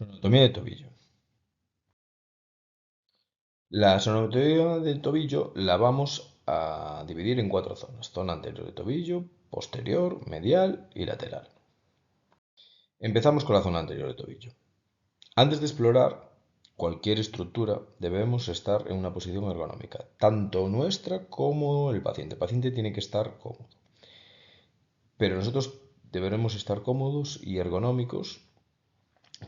Anatomía de tobillo. La anatomía del tobillo la vamos a dividir en cuatro zonas: zona anterior de tobillo, posterior, medial y lateral. Empezamos con la zona anterior de tobillo. Antes de explorar cualquier estructura, debemos estar en una posición ergonómica, tanto nuestra como el paciente. El paciente tiene que estar cómodo, pero nosotros deberemos estar cómodos y ergonómicos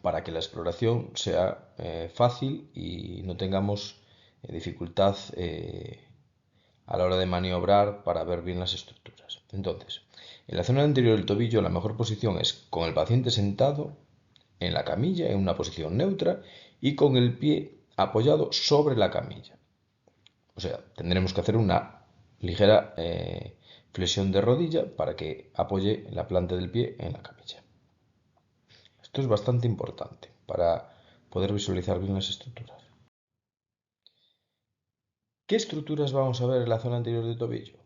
para que la exploración sea fácil y no tengamos dificultad a la hora de maniobrar para ver bien las estructuras. Entonces, en la zona anterior del tobillo, la mejor posición es con el paciente sentado en la camilla, en una posición neutra, y con el pie apoyado sobre la camilla. O sea, tendremos que hacer una ligera flexión de rodilla para que apoye la planta del pie en la camilla. Esto es bastante importante para poder visualizar bien las estructuras. ¿Qué estructuras vamos a ver en la zona anterior del tobillo?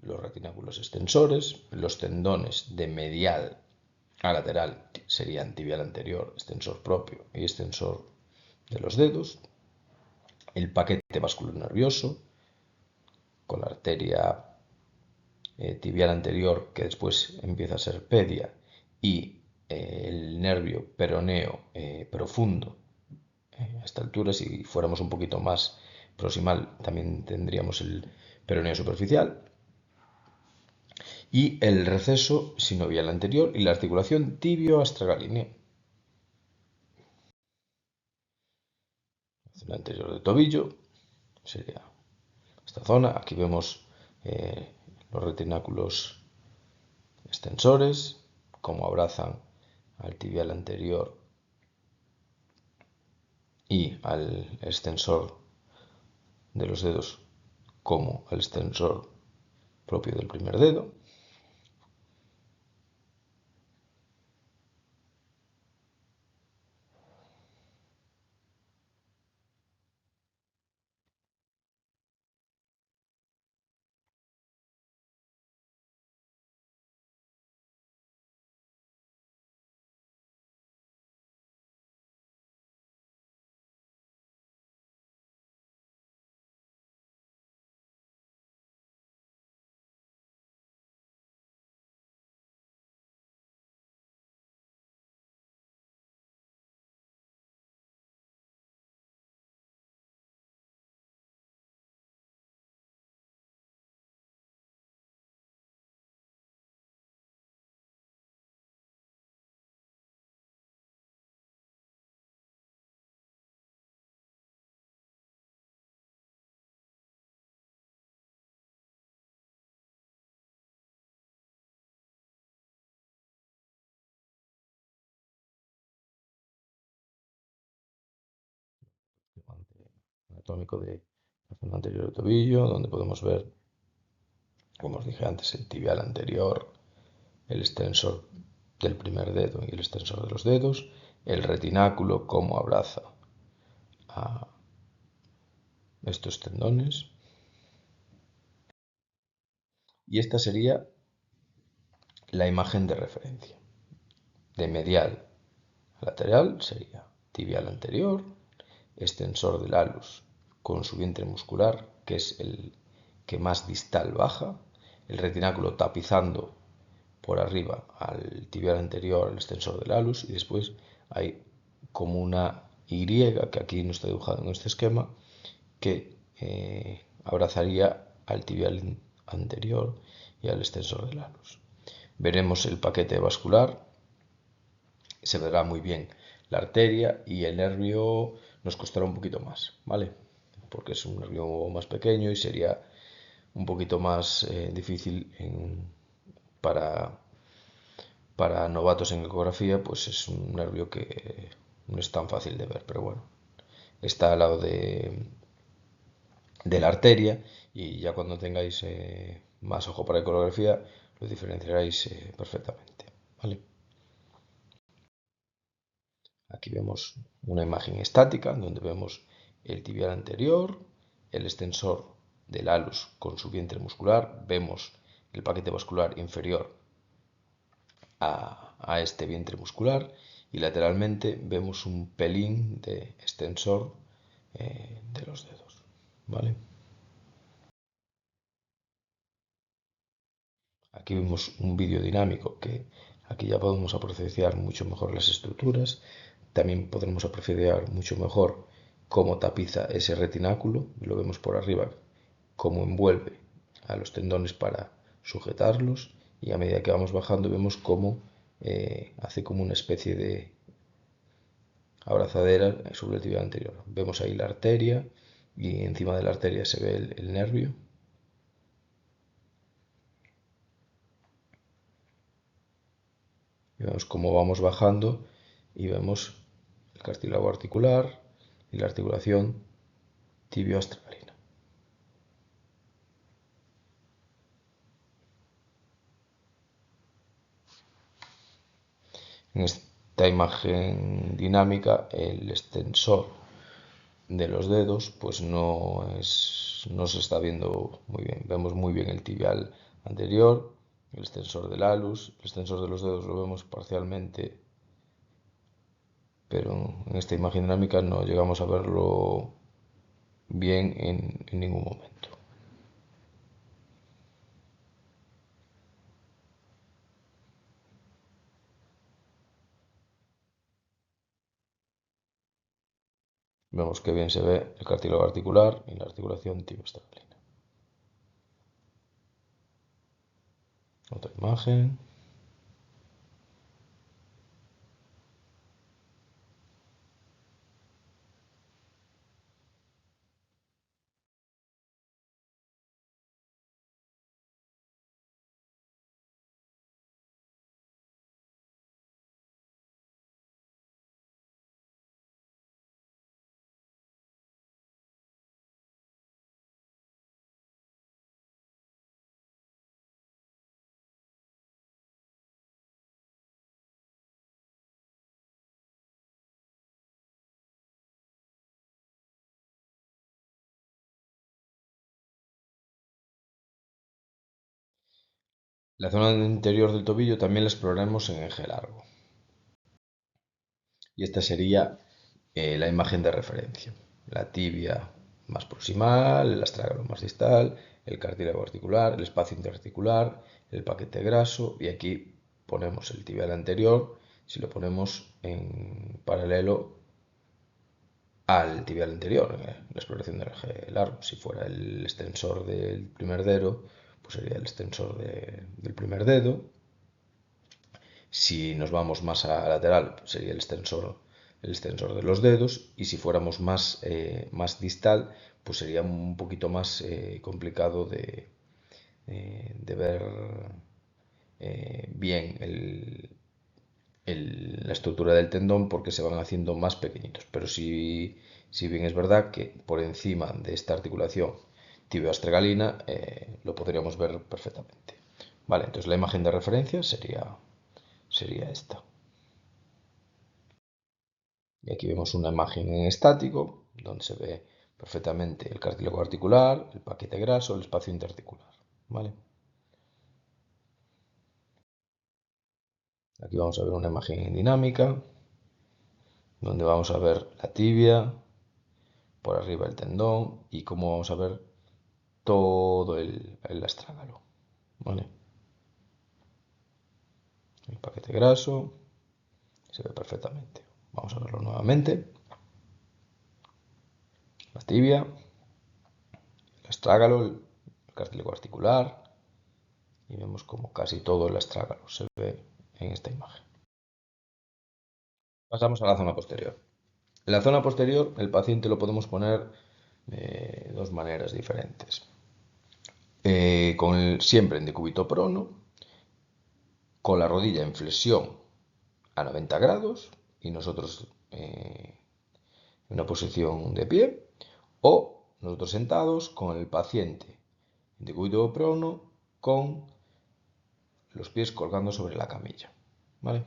Los retináculos extensores, los tendones de medial a lateral serían tibial anterior, extensor propio y extensor de los dedos, el paquete vascular nervioso con la arteria tibial anterior que después empieza a ser pedia y el nervio peroneo profundo. A esta altura, si fuéramos un poquito más proximal, también tendríamos el peroneo superficial y el receso sinovial anterior y la articulación tibio-astragalínea. La zona anterior del tobillo sería esta zona. Aquí vemos los retináculos extensores, cómo abrazan al tibial anterior y al extensor de los dedos como al extensor propio del primer dedo. Anatómico de la zona anterior del tobillo, donde podemos ver, como os dije antes, el tibial anterior, el extensor del primer dedo y el extensor de los dedos, el retináculo, cómo abraza a estos tendones. Y esta sería la imagen de referencia. De medial a lateral sería tibial anterior, extensor del halus con su vientre muscular, que es el que más distal baja, el retináculo tapizando por arriba al tibial anterior, al extensor del halus, y después hay como una Y, que aquí no está dibujado en este esquema, que abrazaría al tibial anterior y al extensor del halus. Veremos el paquete vascular, se verá muy bien la arteria y el nervio nos costará un poquito más, ¿vale? Porque es un nervio más pequeño y sería un poquito más difícil para, para novatos en ecografía, pues es un nervio que no es tan fácil de ver, pero bueno, está al lado de la arteria y ya cuando tengáis más ojo para ecografía lo diferenciaréis perfectamente, ¿vale? Aquí vemos una imagen estática donde vemos el tibial anterior, el extensor del halus con su vientre muscular, vemos el paquete vascular inferior a este vientre muscular y lateralmente vemos un pelín de extensor de los dedos, ¿vale? Aquí vemos un vídeo dinámico que aquí ya podemos apreciar mucho mejor las estructuras. También podremos apreciar mucho mejor cómo tapiza ese retináculo. Lo vemos por arriba, cómo envuelve a los tendones para sujetarlos. Y a medida que vamos bajando vemos cómo hace como una especie de abrazadera sobre el tibial anterior. Vemos ahí la arteria y encima de la arteria se ve el nervio. Y vemos cómo vamos bajando y vemos el cartílago articular y la articulación tibioastralina. En esta imagen dinámica, el extensor de los dedos pues no se está viendo muy bien. Vemos muy bien el tibial anterior, el extensor del alus, el extensor de los dedos lo vemos parcialmente, pero en esta imagen dinámica no llegamos a verlo bien en ningún momento. Vemos que bien se ve el cartílago articular y la articulación tibioestrabelina. Otra imagen. La zona interior del tobillo también la exploraremos en eje largo. Y esta sería la imagen de referencia. La tibia más proximal, el astrágalo más distal, el cartílago articular, el espacio interarticular, el paquete graso y aquí ponemos el tibial anterior si lo ponemos en paralelo al tibial anterior, la exploración del eje largo. Si fuera el extensor del primer dedo, pues sería el extensor del primer dedo. Si nos vamos más a lateral, sería el extensor de los dedos. Y si fuéramos más distal, pues sería un poquito más complicado de ver bien la estructura del tendón porque se van haciendo más pequeñitos. Pero si bien es verdad que por encima de esta articulación tibioastregalina lo podríamos ver perfectamente. Vale, entonces la imagen de referencia sería esta. Y aquí vemos una imagen en estático donde se ve perfectamente el cartílago articular, el paquete graso, el espacio interarticular. ¿Vale? Aquí vamos a ver una imagen en dinámica donde vamos a ver la tibia, por arriba el tendón y cómo vamos a ver todo el astrágalo. ¿Vale? El paquete graso se ve perfectamente. Vamos a verlo nuevamente. La tibia, el astrágalo, el cartílago articular y vemos como casi todo el astrágalo se ve en esta imagen. Pasamos a la zona posterior. En la zona posterior el paciente lo podemos poner de dos maneras diferentes. Siempre en decúbito prono, con la rodilla en flexión a 90 grados y nosotros en una posición de pie, o nosotros sentados con el paciente en decúbito prono con los pies colgando sobre la camilla. ¿Vale?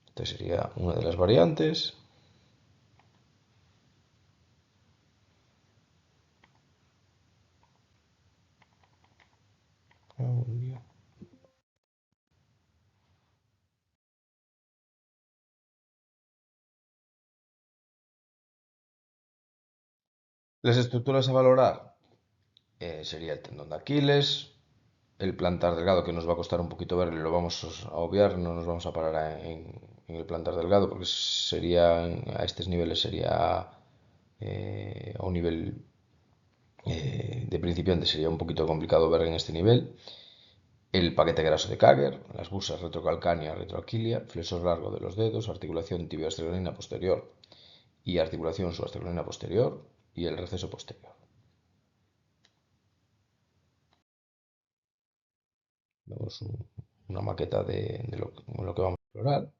Esta sería una de las variantes. Las estructuras a valorar sería el tendón de Aquiles, el plantar delgado, que nos va a costar un poquito verlo, lo vamos a obviar, no nos vamos a parar en el plantar delgado, porque sería a estos niveles sería a un nivel de principiante sería un poquito complicado ver en este nivel. El paquete graso de Kager, las bursas retrocalcánea, retroaquilia, flexor largo de los dedos, articulación tibioasterolina posterior y articulación subasterolina posterior y el receso posterior. Vemos una maqueta de lo que vamos a explorar.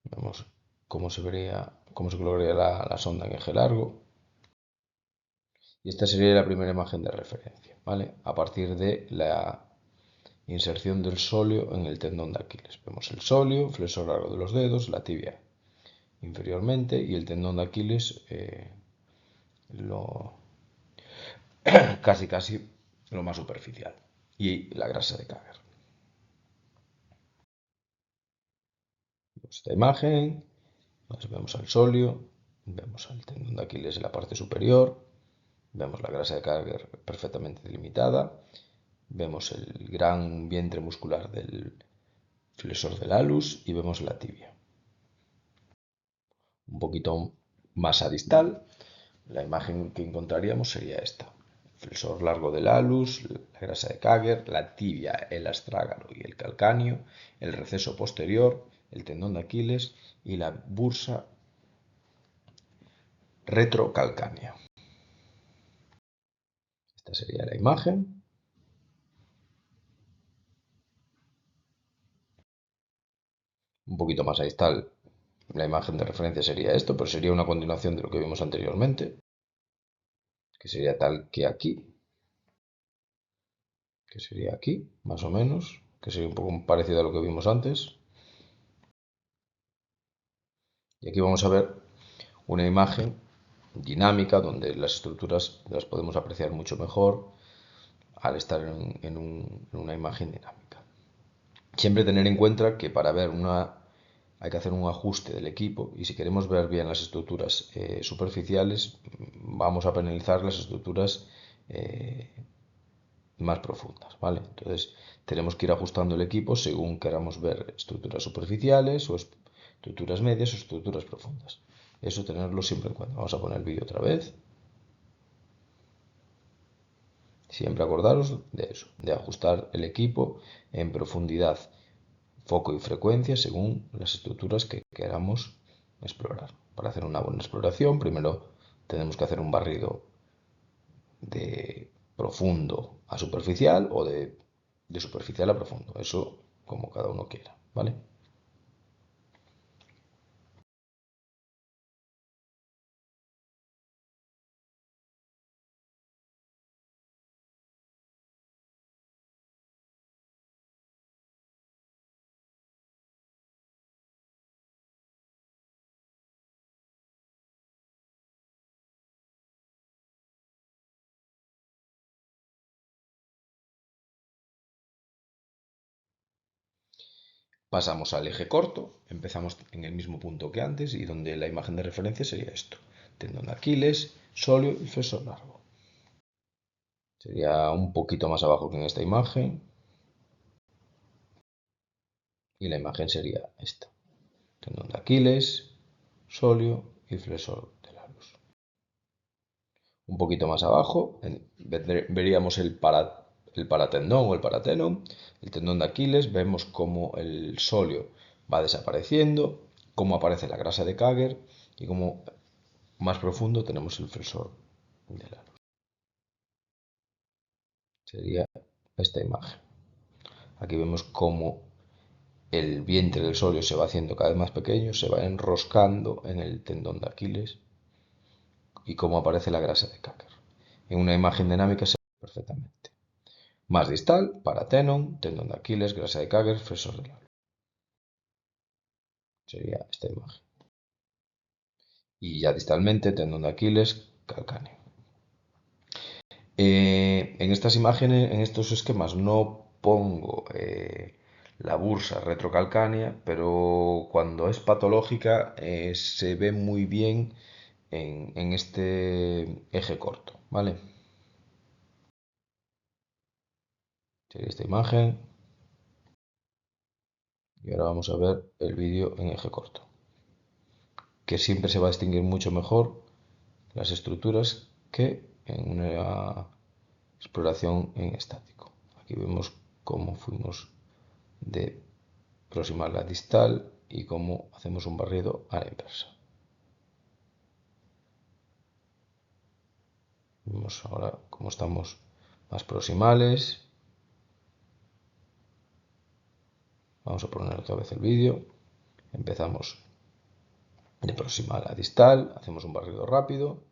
Vemos cómo se vería, cómo se colocaría la sonda en eje largo. Y esta sería la primera imagen de referencia, ¿vale? A partir de la inserción del sóleo en el tendón de Aquiles. Vemos el sóleo, flexor largo de los dedos, la tibia inferiormente y el tendón de Aquiles lo, casi lo más superficial. Y la grasa de Kager. Esta imagen, vemos al sóleo, vemos al tendón de Aquiles en la parte superior, vemos la grasa de Kager perfectamente delimitada, vemos el gran vientre muscular del flexor del halus y vemos la tibia. Un poquito más a distal, la imagen que encontraríamos sería esta. Flexor largo del halus, la grasa de Kager, la tibia, el astrágalo y el calcáneo, el receso posterior, el tendón de Aquiles y la bursa retrocalcánea. Esta sería la imagen. Un poquito más a distal, la imagen de referencia sería esto, pero sería una continuación de lo que vimos anteriormente, que sería tal que sería aquí, más o menos, que sería un poco parecido a lo que vimos antes. Y aquí vamos a ver una imagen dinámica donde las estructuras las podemos apreciar mucho mejor al estar en una imagen dinámica. Siempre tener en cuenta que para ver hay que hacer un ajuste del equipo y si queremos ver bien las estructuras superficiales vamos a penalizar las estructuras más profundas, ¿vale? Entonces tenemos que ir ajustando el equipo según queramos ver estructuras superficiales o estructuras medias o estructuras profundas. Eso tenerlo siempre en cuenta. Vamos a poner el vídeo otra vez. Siempre acordaros de eso, de ajustar el equipo en profundidad, foco y frecuencia según las estructuras que queramos explorar. Para hacer una buena exploración, primero tenemos que hacer un barrido de profundo a superficial o de superficial a profundo. Eso como cada uno quiera, ¿vale? Pasamos al eje corto, empezamos en el mismo punto que antes y donde la imagen de referencia sería esto. Tendón de Aquiles, sóleo y flexor largo. Sería un poquito más abajo que en esta imagen. Y la imagen sería esta. Tendón de Aquiles, sóleo y flexor del halus. Un poquito más abajo veríamos el paratendón o el paratendón, el tendón de Aquiles, vemos cómo el sóleo va desapareciendo, cómo aparece la grasa de Kager y cómo más profundo tenemos el flexor del halus. Sería esta imagen. Aquí vemos cómo el vientre del sóleo se va haciendo cada vez más pequeño, se va enroscando en el tendón de Aquiles y cómo aparece la grasa de Kager. En una imagen dinámica se ve perfectamente. Más distal, paratenon, tendón de Aquiles, grasa de Kager, flexor del halus. Sería esta imagen. Y ya distalmente, tendón de Aquiles, calcáneo. En estas imágenes, en estos esquemas, no pongo la bursa retrocalcánea, pero cuando es patológica se ve muy bien en este eje corto, ¿vale? Sería esta imagen y ahora vamos a ver el vídeo en eje corto, que siempre se va a distinguir mucho mejor las estructuras que en una exploración en estático. Aquí vemos cómo fuimos de proximal a distal y cómo hacemos un barrido a la inversa. Vemos ahora cómo estamos más proximales. Vamos a poner otra vez el vídeo. Empezamos de proximal a distal, hacemos un barrido rápido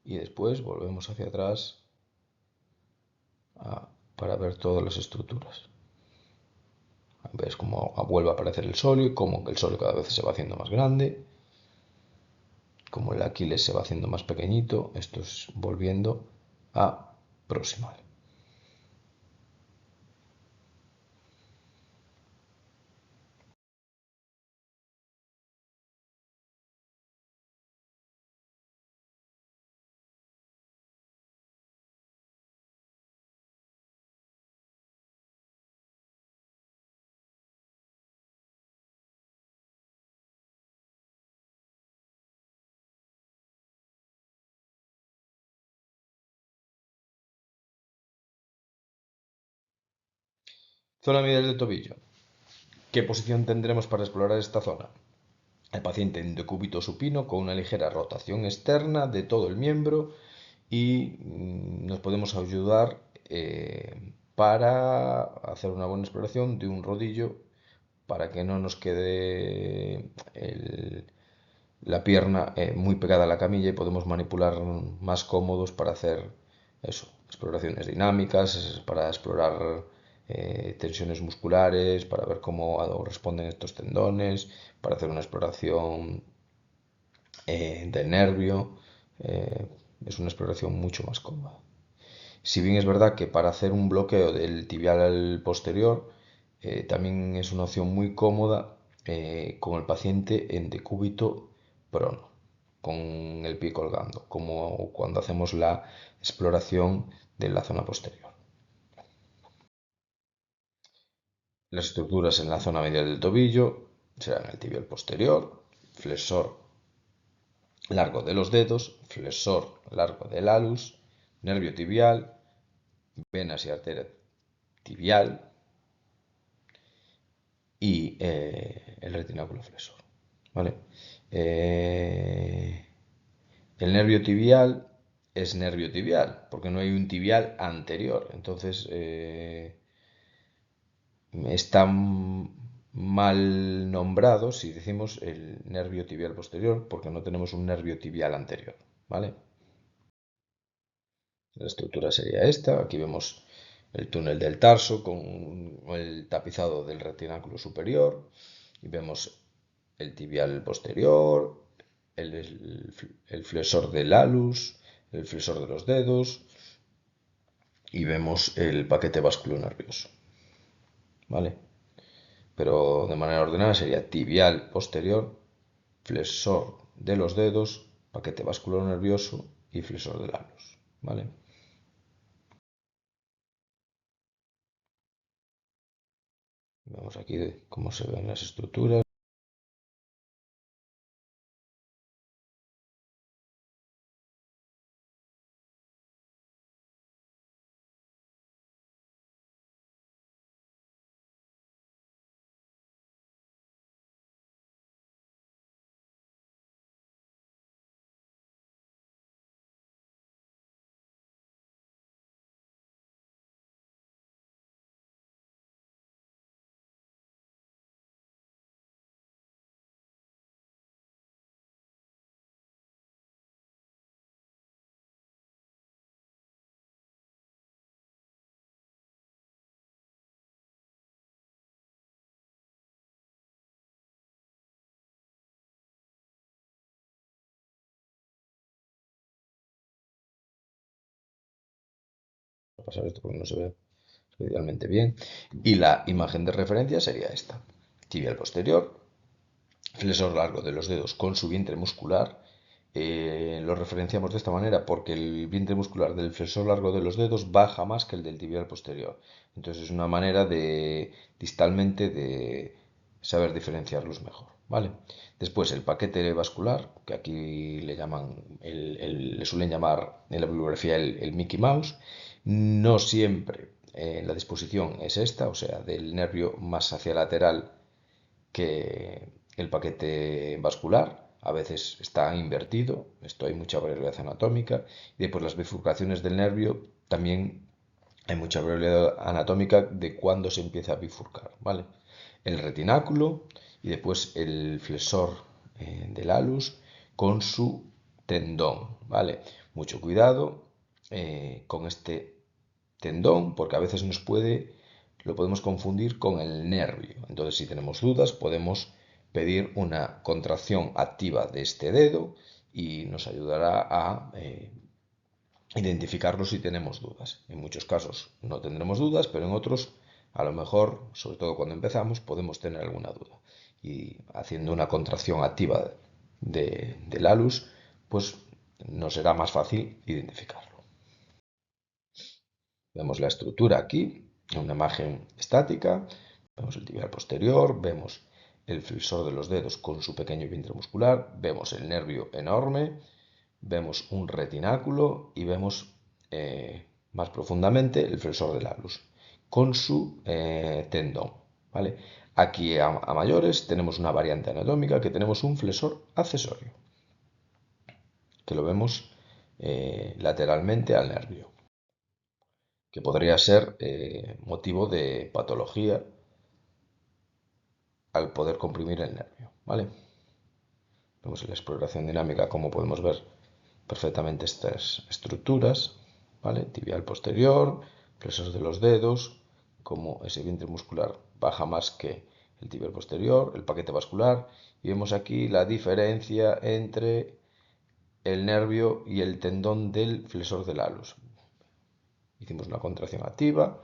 y después volvemos hacia atrás para ver todas las estructuras. Ves cómo vuelve a aparecer el sóleo, cómo el sóleo cada vez se va haciendo más grande, como el Aquiles se va haciendo más pequeñito. Esto es volviendo a proximal. Zona medial del tobillo. ¿Qué posición tendremos para explorar esta zona? El paciente en decúbito supino con una ligera rotación externa de todo el miembro y nos podemos ayudar para hacer una buena exploración de un rodillo para que no nos quede la pierna muy pegada a la camilla y podemos manipular más cómodos para hacer eso, exploraciones dinámicas, para explorar tensiones musculares, para ver cómo responden estos tendones, para hacer una exploración del nervio. Es una exploración mucho más cómoda. Si bien es verdad que para hacer un bloqueo del tibial posterior también es una opción muy cómoda con el paciente en decúbito prono, con el pie colgando, como cuando hacemos la exploración de la zona posterior. Las estructuras en la zona medial del tobillo serán el tibial posterior, flexor largo de los dedos, flexor largo del alus, nervio tibial, venas y arteria tibial y el retináculo flexor. ¿Vale? El nervio tibial es nervio tibial, porque no hay un tibial anterior. Entonces está mal nombrado si decimos el nervio tibial posterior, porque no tenemos un nervio tibial anterior. ¿Vale? La estructura sería esta. Aquí vemos el túnel del tarso con el tapizado del retináculo superior y vemos el tibial posterior, el flexor del alus, el flexor de los dedos y vemos el paquete vasculonervioso. ¿Vale? Pero de manera ordenada sería tibial posterior, flexor de los dedos, paquete vasculonervioso y flexor del alus. ¿Vale? Vemos aquí cómo se ven las estructuras. Voy a pasar esto porque no se ve. especialmente bien. Y la imagen de referencia sería esta. Tibial posterior, flexor largo de los dedos con su vientre muscular. Lo referenciamos de esta manera porque el vientre muscular del flexor largo de los dedos baja más que el del tibial posterior. Entonces es una manera de distalmente de saber diferenciarlos mejor, ¿vale? Después el paquete vascular, que aquí le llaman, le suelen llamar en la bibliografía el Mickey Mouse. No siempre la disposición es esta, o sea, del nervio más hacia lateral que el paquete vascular. A veces está invertido, esto hay mucha variabilidad anatómica. Y después las bifurcaciones del nervio también hay mucha variabilidad anatómica de cuándo se empieza a bifurcar, ¿vale? El retináculo y después el flexor del halus con su tendón, ¿vale? Mucho cuidado con este tendón porque a veces lo podemos confundir con el nervio. Entonces, si tenemos dudas, podemos pedir una contracción activa de este dedo y nos ayudará a identificarlo si tenemos dudas. En muchos casos no tendremos dudas, pero en otros, a lo mejor, sobre todo cuando empezamos, podemos tener alguna duda. Y haciendo una contracción activa del halus, pues nos será más fácil identificarlo. Vemos la estructura aquí, en una imagen estática, vemos el tibial posterior, vemos el flexor de los dedos con su pequeño vientre muscular, vemos el nervio enorme, vemos un retináculo y vemos más profundamente el flexor del halus con su tendón, ¿vale? Aquí a mayores tenemos una variante anatómica que tenemos un flexor accesorio, que lo vemos lateralmente al nervio, que podría ser motivo de patología al poder comprimir el nervio, ¿vale? Vemos en la exploración dinámica cómo podemos ver perfectamente estas estructuras, ¿vale? Tibial posterior, flexos de los dedos, como ese vientre muscular baja más que el tibial posterior, el paquete vascular, y vemos aquí la diferencia entre el nervio y el tendón del flexor del halus. Hicimos una contracción activa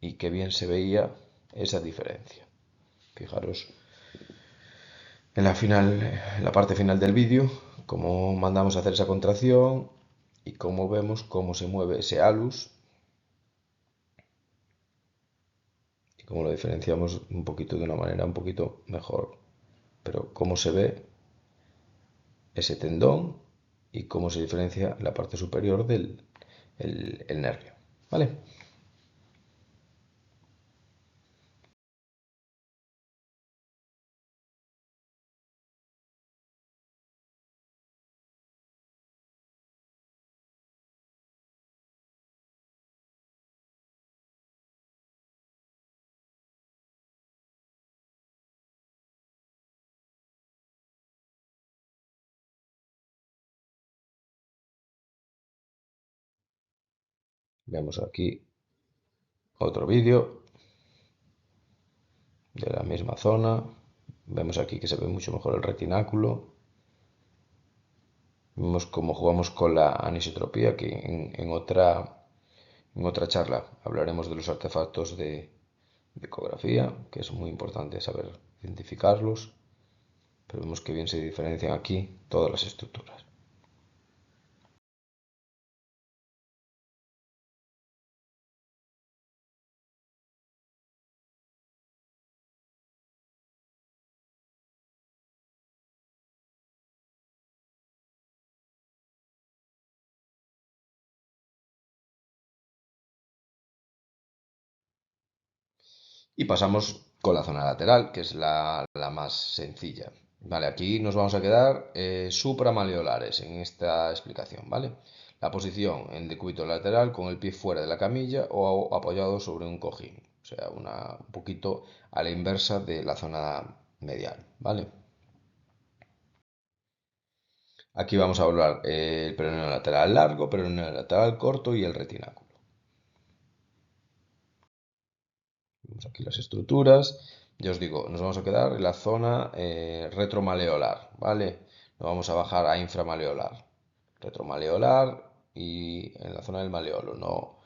y qué bien se veía esa diferencia. Fijaros en la parte final del vídeo, cómo mandamos a hacer esa contracción y cómo vemos cómo se mueve ese halus y cómo lo diferenciamos un poquito de una manera un poquito mejor. Pero cómo se ve ese tendón y cómo se diferencia la parte superior del el nervio. ¿Vale? Vemos aquí otro vídeo de la misma zona. Vemos aquí que se ve mucho mejor el retináculo. Vemos cómo jugamos con la anisotropía, que en otra charla hablaremos de los artefactos de ecografía, que es muy importante saber identificarlos, pero vemos que bien se diferencian aquí todas las estructuras. Y pasamos con la zona lateral, que es la más sencilla. Vale, aquí nos vamos a quedar supramaleolares en esta explicación, ¿vale? La posición en decúbito lateral con el pie fuera de la camilla o apoyado sobre un cojín. O sea, un poquito a la inversa de la zona medial, ¿vale? Aquí vamos a hablar el peroneo lateral largo, peroneo lateral corto y el retináculo. Vemos aquí las estructuras. Ya os digo, nos vamos a quedar en la zona retromaleolar, ¿vale? Nos vamos a bajar a inframaleolar. Retromaleolar y en la zona del maleolo.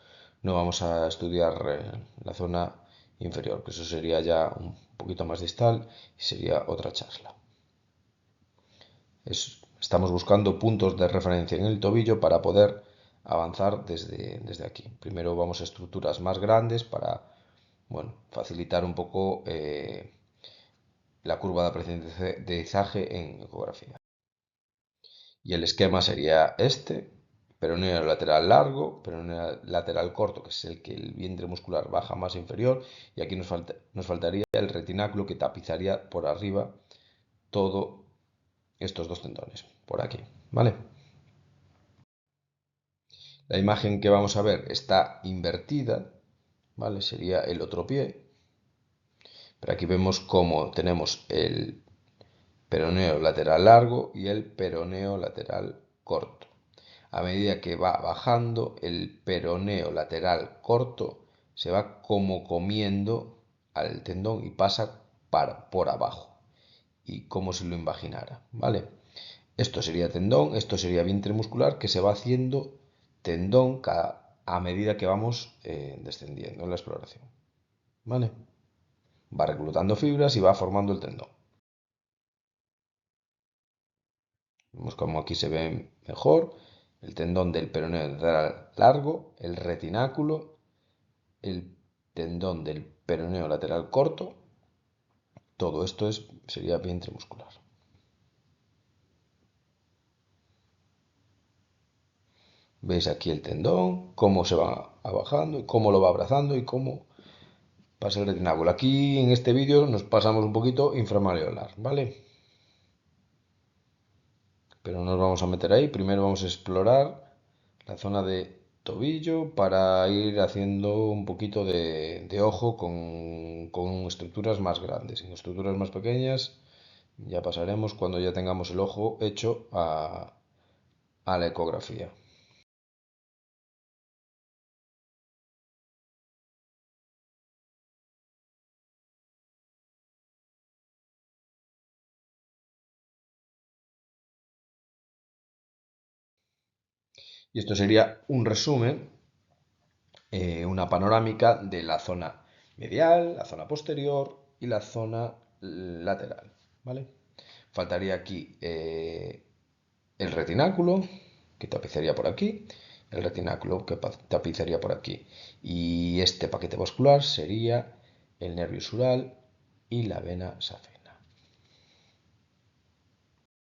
no vamos a estudiar la zona inferior, que eso sería ya un poquito más distal y sería otra charla. Estamos buscando puntos de referencia en el tobillo para poder avanzar desde aquí. Primero vamos a estructuras más grandes para, bueno, facilitar un poco la curva de aprendizaje en ecografía. Y el esquema sería este: peroneo lateral largo, peroneo lateral corto, que es el que el vientre muscular baja más inferior, y aquí nos faltaría el retináculo, que tapizaría por arriba todos estos dos tendones, por aquí, ¿vale? La imagen que vamos a ver está invertida, ¿vale? Sería el otro pie, pero aquí vemos cómo tenemos el peroneo lateral largo y el peroneo lateral corto. A medida que va bajando, el peroneo lateral corto se va como comiendo al tendón y pasa por abajo, y como si lo imaginara, ¿vale? Esto sería tendón, esto sería vientre muscular que se va haciendo tendón a medida que vamos descendiendo en la exploración, ¿vale? Va reclutando fibras y va formando el tendón. Vemos como aquí se ve mejor el tendón del peroneo lateral largo, el retináculo, el tendón del peroneo lateral corto. Todo esto sería vientre muscular. Veis aquí el tendón, cómo se va bajando, cómo lo va abrazando y cómo pasa el retináculo. Aquí en este vídeo nos pasamos un poquito inframalleolar, ¿vale? Pero no nos vamos a meter ahí. Primero vamos a explorar la zona de tobillo para ir haciendo un poquito de ojo con estructuras más grandes. En estructuras más pequeñas ya pasaremos cuando ya tengamos el ojo hecho a la ecografía. Y esto sería un resumen, una panorámica de la zona medial, la zona posterior y la zona lateral, ¿vale? Faltaría aquí el retináculo, que tapizaría por aquí, el retináculo que tapizaría por aquí. Y este paquete vascular sería el nervio sural y la vena safena.